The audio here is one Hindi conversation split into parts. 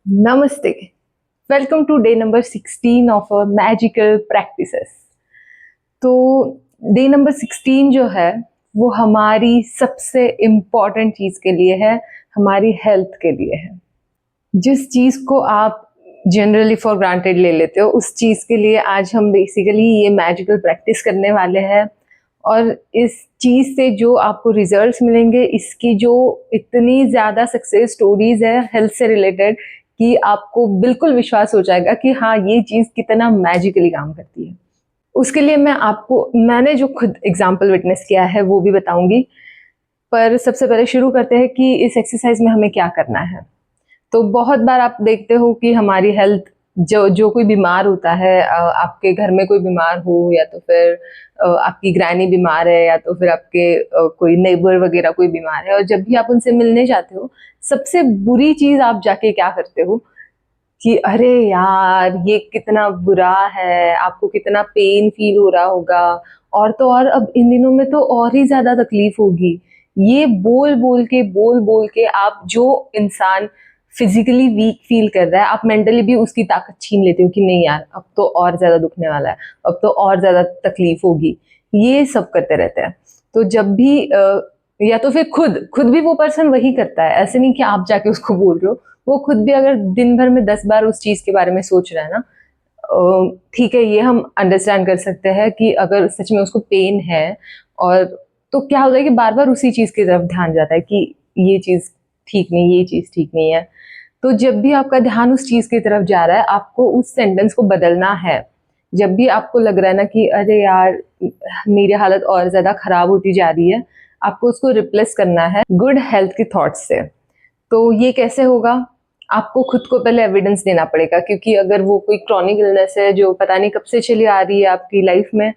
नमस्ते। Welcome to day number 16 of a magical practices. तो डे नंबर 16 जो है वो हमारी सबसे इम्पॉर्टेंट चीज़ के लिए है, हमारी हेल्थ के लिए है। जिस चीज़ को आप जनरली फॉर ग्रांटेड ले लेते हो, उस चीज़ के लिए आज हम बेसिकली ये मैजिकल प्रैक्टिस करने वाले हैं। और इस चीज़ से जो आपको रिजल्ट्स मिलेंगे, इसकी जो इतनी ज़्यादा सक्सेस स्टोरीज है हेल्थ से रिलेटेड कि आपको बिल्कुल विश्वास हो जाएगा कि हाँ, ये चीज़ कितना मैजिकली काम करती है। उसके लिए मैंने जो खुद एग्जाम्पल विटनेस किया है वो भी बताऊंगी। पर सबसे पहले शुरू करते हैं कि इस एक्सरसाइज में हमें क्या करना है। तो बहुत बार आप देखते हो कि हमारी हेल्थ, जो जो कोई बीमार होता है, आपके घर में कोई बीमार हो, या तो फिर आपकी ग्रैनी बीमार है, या तो फिर आपके कोई नेबर वगैरह कोई बीमार है, और जब भी आप उनसे मिलने जाते हो, सबसे बुरी चीज आप जाके क्या करते हो कि अरे यार ये कितना बुरा है, आपको कितना पेन फील हो रहा होगा, और तो और अब इन दिनों में तो और ही ज्यादा तकलीफ होगी। ये बोल बोल के आप जो इंसान फिजिकली वीक फील कर रहा है, आप मेंटली भी उसकी ताकत छीन लेते हो कि नहीं यार, अब तो और ज्यादा दुखने वाला है, अब तो और ज्यादा तकलीफ होगी। ये सब करते रहते हैं। तो जब भी या तो फिर खुद खुद भी वो पर्सन वही करता है, ऐसे नहीं कि आप जाके उसको बोल रहे हो। वो खुद भी अगर दिन भर में 10 बार उस चीज के बारे में सोच रहा है ना, ठीक है, ये हम अंडरस्टैंड कर सकते हैं कि अगर सच में उसको पेन है, और तो क्या होता है कि बार बार उसी चीज की तरफ ध्यान जाता है कि ये चीज ठीक नहीं, ये चीज ठीक नहीं है। तो जब भी आपका ध्यान उस चीज की तरफ जा रहा है, आपको उस सेंटेंस को बदलना है। जब भी आपको लग रहा है ना कि अरे यार मेरी हालत और ज्यादा खराब होती जा रही है, आपको उसको रिप्लेस करना है गुड हेल्थ के थॉट्स से। तो ये कैसे होगा? आपको खुद को पहले एविडेंस देना पड़ेगा, क्योंकि अगर वो कोई क्रॉनिक इलनेस है जो पता नहीं कब से चली आ रही है आपकी लाइफ में,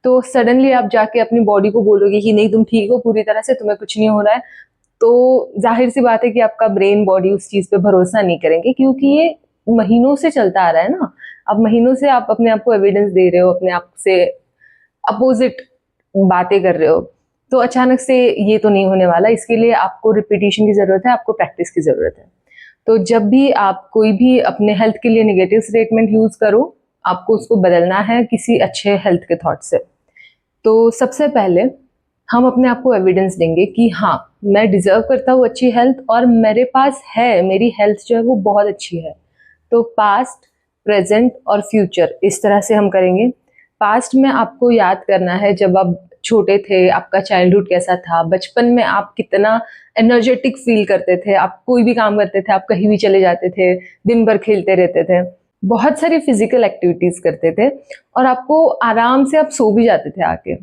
तो सडनली आप जाके अपनी बॉडी को बोलोगे कि नहीं तुम ठीक हो पूरी तरह से, तुम्हें कुछ नहीं हो रहा है, तो जाहिर सी बात है कि आपका ब्रेन बॉडी उस चीज पे भरोसा नहीं करेंगे, क्योंकि ये महीनों से चलता आ रहा है ना। अब महीनों से आप अपने आप को एविडेंस दे रहे हो, अपने आप से अपोजिट बातें कर रहे हो, तो अचानक से ये तो नहीं होने वाला। इसके लिए आपको रिपीटिशन की जरूरत है, आपको प्रैक्टिस की जरूरत है। तो जब भी आप कोई भी अपने हेल्थ के लिए नेगेटिव स्टेटमेंट यूज करो, आपको उसको बदलना है किसी अच्छे हेल्थ के थॉट से। तो सबसे पहले हम अपने आप को एविडेंस देंगे कि हाँ, मैं डिजर्व करता हूँ अच्छी हेल्थ, और मेरे पास है, मेरी हेल्थ जो है वो बहुत अच्छी है। तो पास्ट, प्रेजेंट और फ्यूचर, इस तरह से हम करेंगे। पास्ट में आपको याद करना है जब आप छोटे थे, आपका चाइल्डहुड कैसा था, बचपन में आप कितना एनर्जेटिक फील करते थे, आप कोई भी काम करते थे, आप कहीं भी चले जाते थे, दिन भर खेलते रहते थे, बहुत सारी फिजिकल एक्टिविटीज करते थे, और आपको आराम से आप सो भी जाते थे आके।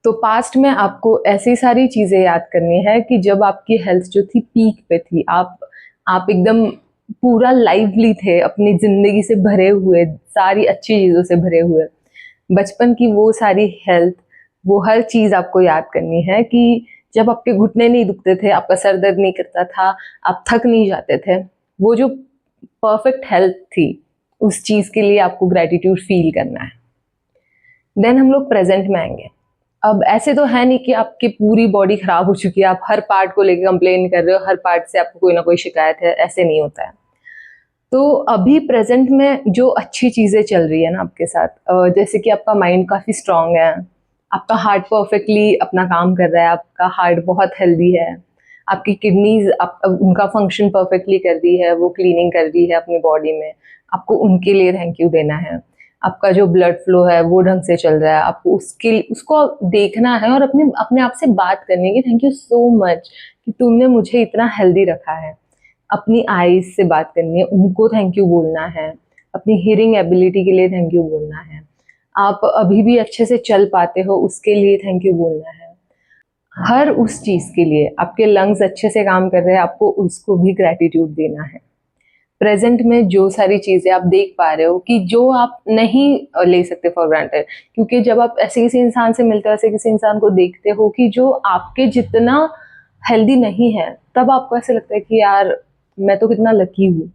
तो पास्ट में आपको ऐसी सारी चीजें याद करनी है कि जब आपकी हेल्थ जो थी पीक पे थी, आप एकदम पूरा लाइवली थे, अपनी जिंदगी से भरे हुए, सारी अच्छी चीजों से भरे हुए, बचपन की वो सारी हेल्थ, वो हर चीज आपको याद करनी है कि जब आपके घुटने नहीं दुखते थे, आपका सर दर्द नहीं करता था, आप थक नहीं जाते थे, वो जो परफेक्ट हेल्थ थी, उस चीज के लिए आपको ग्रेटिट्यूड फील करना है। देन हम लोग प्रेजेंट में आएंगे। अब ऐसे तो है नहीं कि आपकी पूरी बॉडी खराब हो चुकी है, आप हर पार्ट को लेकर कंप्लेन कर रहे हो, हर पार्ट से आपको कोई ना कोई शिकायत है, ऐसे नहीं होता है। तो अभी प्रेजेंट में जो अच्छी चीजें चल रही है ना आपके साथ, जैसे कि आपका माइंड काफी स्ट्रांग है, आपका हार्ट परफेक्टली अपना काम कर रहा है, आपका हार्ट बहुत हेल्दी है, आपकी किडनीज उनका फंक्शन परफेक्टली कर रही है, वो क्लीनिंग कर रही है अपनी बॉडी में, आपको उनके लिए थैंक यू देना है। आपका जो ब्लड फ्लो है वो ढंग से चल रहा है, आपको उसको देखना है, और अपने अपने आप से बात करनी है कि थैंक यू सो मच कि तुमने मुझे इतना हेल्दी रखा है। अपनी आईज से बात करनी है, उनको थैंक यू बोलना है। अपनी हियरिंग एबिलिटी के लिए थैंक यू बोलना है। आप अभी भी अच्छे से चल पाते हो, उसके लिए थैंक यू बोलना है। हर उस चीज के लिए, आपके लंग्स अच्छे से काम कर रहे हैं, आपको उसको भी ग्रेटिट्यूड देना है। प्रेजेंट में जो सारी चीजें आप देख पा रहे हो कि जो आप नहीं ले सकते फॉर ग्रांटेड, क्योंकि जब आप ऐसे किसी इंसान से मिलते हो, ऐसे किसी इंसान को देखते हो कि जो आपके जितना हेल्दी नहीं है, तब आपको ऐसे लगता है कि यार मैं तो कितना लकी हूँ।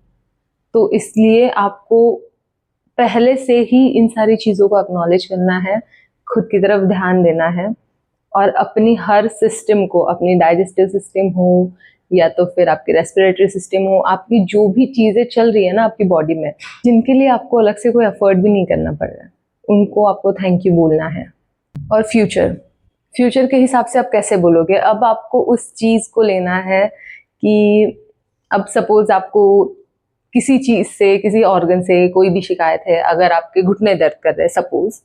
तो इसलिए आपको पहले से ही इन सारी चीजों को एक्नॉलेज करना है, खुद की तरफ ध्यान देना है, और अपनी हर सिस्टम को, अपनी डाइजेस्टिव सिस्टम हो या तो फिर आपकी रेस्पिरेटरी सिस्टम हो, आपकी जो भी चीज़ें चल रही है ना आपकी बॉडी में, जिनके लिए आपको अलग से कोई एफर्ट भी नहीं करना पड़ रहा है, उनको आपको थैंक यू बोलना है। और फ्यूचर के हिसाब से आप कैसे बोलोगे? अब आपको उस चीज़ को लेना है कि अब सपोज आपको किसी चीज़ से, किसी ऑर्गन से कोई भी शिकायत है, अगर आपके घुटने दर्द कर रहे हैं सपोज,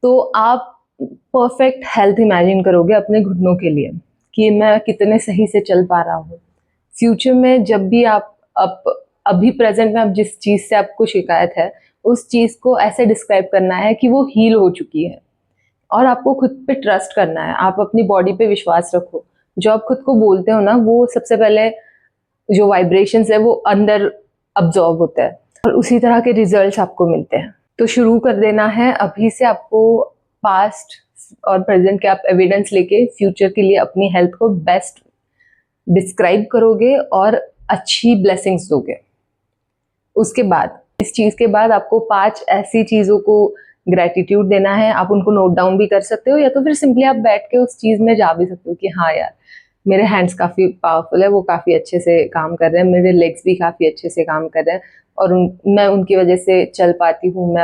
तो आप परफेक्ट हेल्थ इमेजिन करोगे अपने घुटनों के लिए कि मैं कितने सही से चल पा रहा हूँ। फ्यूचर में जब भी आप अभी प्रेजेंट में आप जिस चीज़ से आपको शिकायत है, उस चीज़ को ऐसे डिस्क्राइब करना है कि वो हील हो चुकी है, और आपको खुद पे ट्रस्ट करना है। आप अपनी बॉडी पे विश्वास रखो। जो आप खुद को बोलते हो ना, वो सबसे पहले जो वाइब्रेशंस है वो अंदर अब्जॉर्ब होता है और उसी तरह के रिजल्ट्स आपको मिलते हैं। तो शुरू कर देना है अभी से। आपको पास्ट और प्रेजेंट के आप एविडेंस लेके फ्यूचर के लिए अपनी हेल्थ को बेस्ट डिस्क्राइब करोगे और अच्छी ब्लेसिंग्स दोगे। उसके बाद, इस चीज़ के बाद आपको 5 ऐसी चीज़ों को ग्रेटिट्यूड देना है। आप उनको नोट डाउन भी कर सकते हो या तो फिर सिंपली आप बैठ के उस चीज़ में जा भी सकते हो कि हाँ यार, मेरे हैंड्स काफ़ी पावरफुल है, वो काफ़ी अच्छे से काम कर रहे हैं, मेरे लेग्स भी काफ़ी अच्छे से काम कर रहे हैं और मैं उनकी वजह से चल पाती हूँ, मैं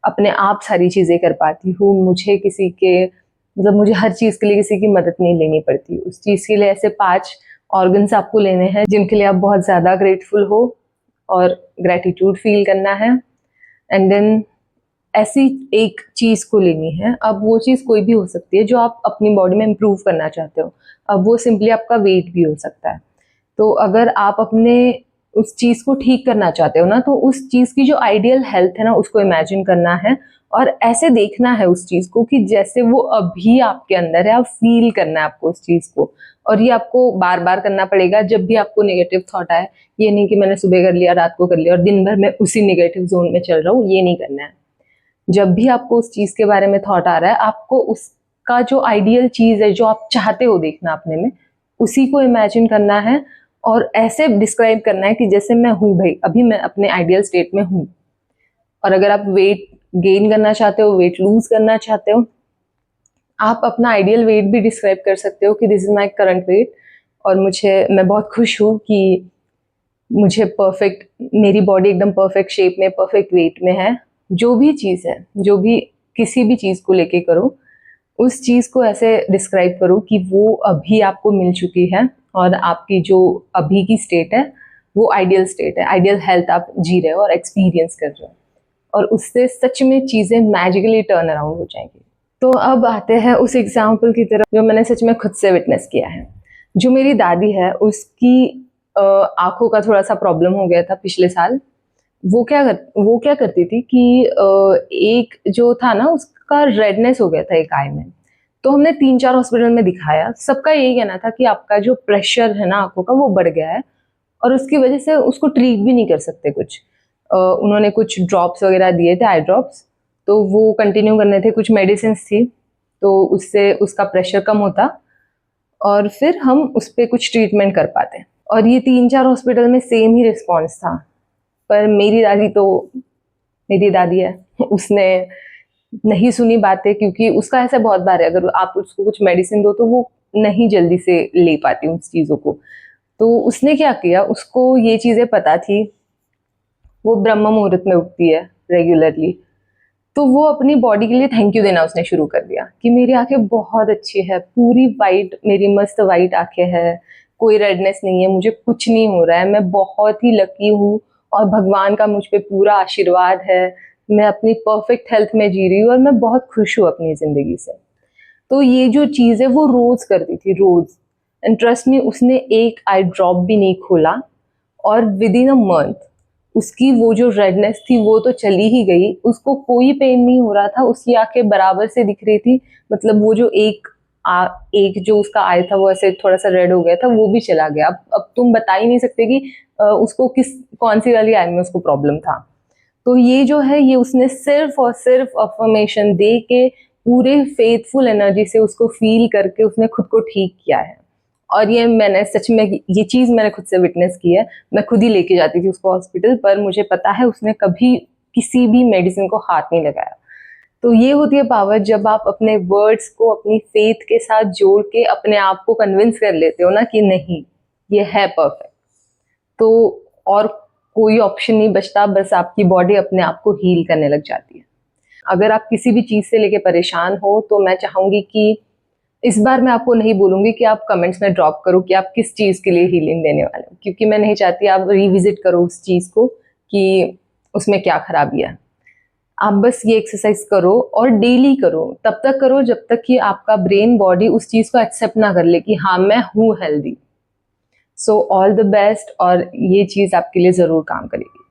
अपने आप सारी चीज़ें कर पाती हूँ, मुझे किसी के मतलब मुझे हर चीज़ के लिए किसी की मदद नहीं लेनी पड़ती। उस चीज़ के लिए ऐसे 5 ऑर्गन्स आपको लेने हैं जिनके लिए आप बहुत ज़्यादा ग्रेटफुल हो और ग्रेटिट्यूड फील करना है। एंड देन ऐसी एक चीज़ को लेनी है। अब वो चीज़ कोई भी हो सकती है जो आप अपनी बॉडी में इम्प्रूव करना चाहते हो। अब वो सिंपली आपका वेट भी हो सकता है। तो अगर आप अपने उस चीज़ को ठीक करना चाहते हो ना, तो उस चीज़ की जो आइडियल हेल्थ है ना, उसको इमेजिन करना है और ऐसे देखना है उस चीज़ को कि जैसे वो अभी आपके अंदर है। आप फील करना है आपको उस चीज़ को, और ये आपको बार बार करना पड़ेगा जब भी आपको नेगेटिव थॉट आए। ये नहीं कि मैंने सुबह कर लिया, रात को कर लिया और दिन भर मैं उसी नेगेटिव जोन में चल रहा हूँ, ये नहीं करना है। जब भी आपको उस चीज़ के बारे में थॉट आ रहा है, आपको उसका जो आइडियल चीज़ है, जो आप चाहते हो देखना अपने में, उसी को इमेजिन करना है और ऐसे डिस्क्राइब करना है कि जैसे मैं हूँ भाई, अभी मैं अपने आइडियल स्टेट में हूँ। और अगर आप वेट गेन करना चाहते हो, वेट लूज करना चाहते हो, आप अपना आइडियल वेट भी डिस्क्राइब कर सकते हो कि this is my current weight और मैं बहुत खुश हूँ कि मुझे परफेक्ट, मेरी बॉडी एकदम परफेक्ट शेप में, परफेक्ट वेट में है। जो भी चीज़ है, जो भी किसी भी चीज़ को लेके करो, उस चीज़ को ऐसे डिस्क्राइब करो कि वो अभी आपको मिल चुकी है और आपकी जो अभी की स्टेट है वो आइडियल स्टेट है, आइडियल हेल्थ आप जी रहे हो और एक्सपीरियंस कर रहे हो, और उससे सच में चीज़ें मैजिकली टर्न अराउंड हो जाएंगी। तो अब आते हैं उस एग्जाम्पल की तरफ जो मैंने सच में खुद से विटनेस किया है। जो मेरी दादी है, उसकी आंखों का थोड़ा सा प्रॉब्लम हो गया था पिछले साल। वो क्या करती थी कि एक जो था ना, उसका रेडनेस हो गया था एक आई में। तो हमने 3-4 हॉस्पिटल में दिखाया। सबका यही कहना था कि आपका जो प्रेशर है ना आंखों का, वो बढ़ गया है और उसकी वजह से उसको ट्रीट भी नहीं कर सकते कुछ। उन्होंने कुछ ड्रॉप्स वगैरह दिए थे, आई ड्रॉप्स, तो वो कंटिन्यू करने थे। कुछ मेडिसिन थी तो उससे उसका प्रेशर कम होता और फिर हम उस पर कुछ ट्रीटमेंट कर पाते। और ये 3-4 हॉस्पिटल में सेम ही रिस्पॉन्स था। पर मेरी दादी है, उसने नहीं सुनी बातें, क्योंकि उसका ऐसा बहुत बार है, अगर आप उसको कुछ मेडिसिन दो तो वो नहीं जल्दी से ले पाती उस चीज़ों को। तो उसने क्या किया, उसको ये चीज़ें पता थी, वो ब्रह्म मुहूर्त में उठती है रेगुलरली, तो वो अपनी बॉडी के लिए थैंक यू देना उसने शुरू कर दिया कि मेरी आंखें बहुत अच्छी है, पूरी वाइट, मेरी मस्त वाइट आंखें हैं, कोई रेडनेस नहीं है, मुझे कुछ नहीं हो रहा है, मैं बहुत ही लकी हूँ और भगवान का मुझ पे पूरा आशीर्वाद है, मैं अपनी परफेक्ट हेल्थ में जी रही हूँ और मैं बहुत खुश हूँ अपनी ज़िंदगी से। तो ये जो चीज़ है वो रोज़ करती थी, रोज़। एंड ट्रस्ट मी, उसने एक आई ड्रॉप भी नहीं खोला और विद इन अ मंथ उसकी वो जो रेडनेस थी वो तो चली ही गई, उसको कोई पेन नहीं हो रहा था, उसकी आंखें बराबर से दिख रही थी। मतलब वो जो एक जो उसका आई था वो ऐसे थोड़ा सा रेड हो गया था, वो भी चला गया। अब तुम बता ही नहीं सकते कि उसको कौन सी वाली आई में उसको प्रॉब्लम था। तो ये जो है, ये उसने सिर्फ और सिर्फ अफर्मेशन दे के, पूरे फेथफुल एनर्जी से उसको फील करके उसने खुद को ठीक किया है। और ये मैंने सच में, ये चीज़ मैंने खुद से विटनेस की है। मैं खुद ही लेके जाती थी उसको हॉस्पिटल, पर मुझे पता है उसने कभी किसी भी मेडिसिन को हाथ नहीं लगाया। तो ये होती है पावर, जब आप अपने वर्ड्स को अपनी फेथ के साथ जोड़ के अपने आप को कन्विंस कर लेते हो ना कि नहीं, ये है परफेक्ट, तो और कोई ऑप्शन नहीं बचता, बस आपकी बॉडी अपने आप को हील करने लग जाती है। अगर आप किसी भी चीज़ से लेके परेशान हो तो मैं चाहूँगी कि इस बार मैं आपको नहीं बोलूँगी कि आप कमेंट्स में ड्रॉप करो कि आप किस चीज़ के लिए हीलिंग देने वाले हो, क्योंकि मैं नहीं चाहती आप रिविजिट करो उस चीज़ को कि उसमें क्या खराबी है। आप बस ये एक्सरसाइज करो और डेली करो, तब तक करो जब तक कि आपका ब्रेन बॉडी उस चीज़ को एक्सेप्ट ना कर ले कि हाँ मैं हूँ healthy. So all the best, और ये चीज़ आपके लिए ज़रूर काम करेगी।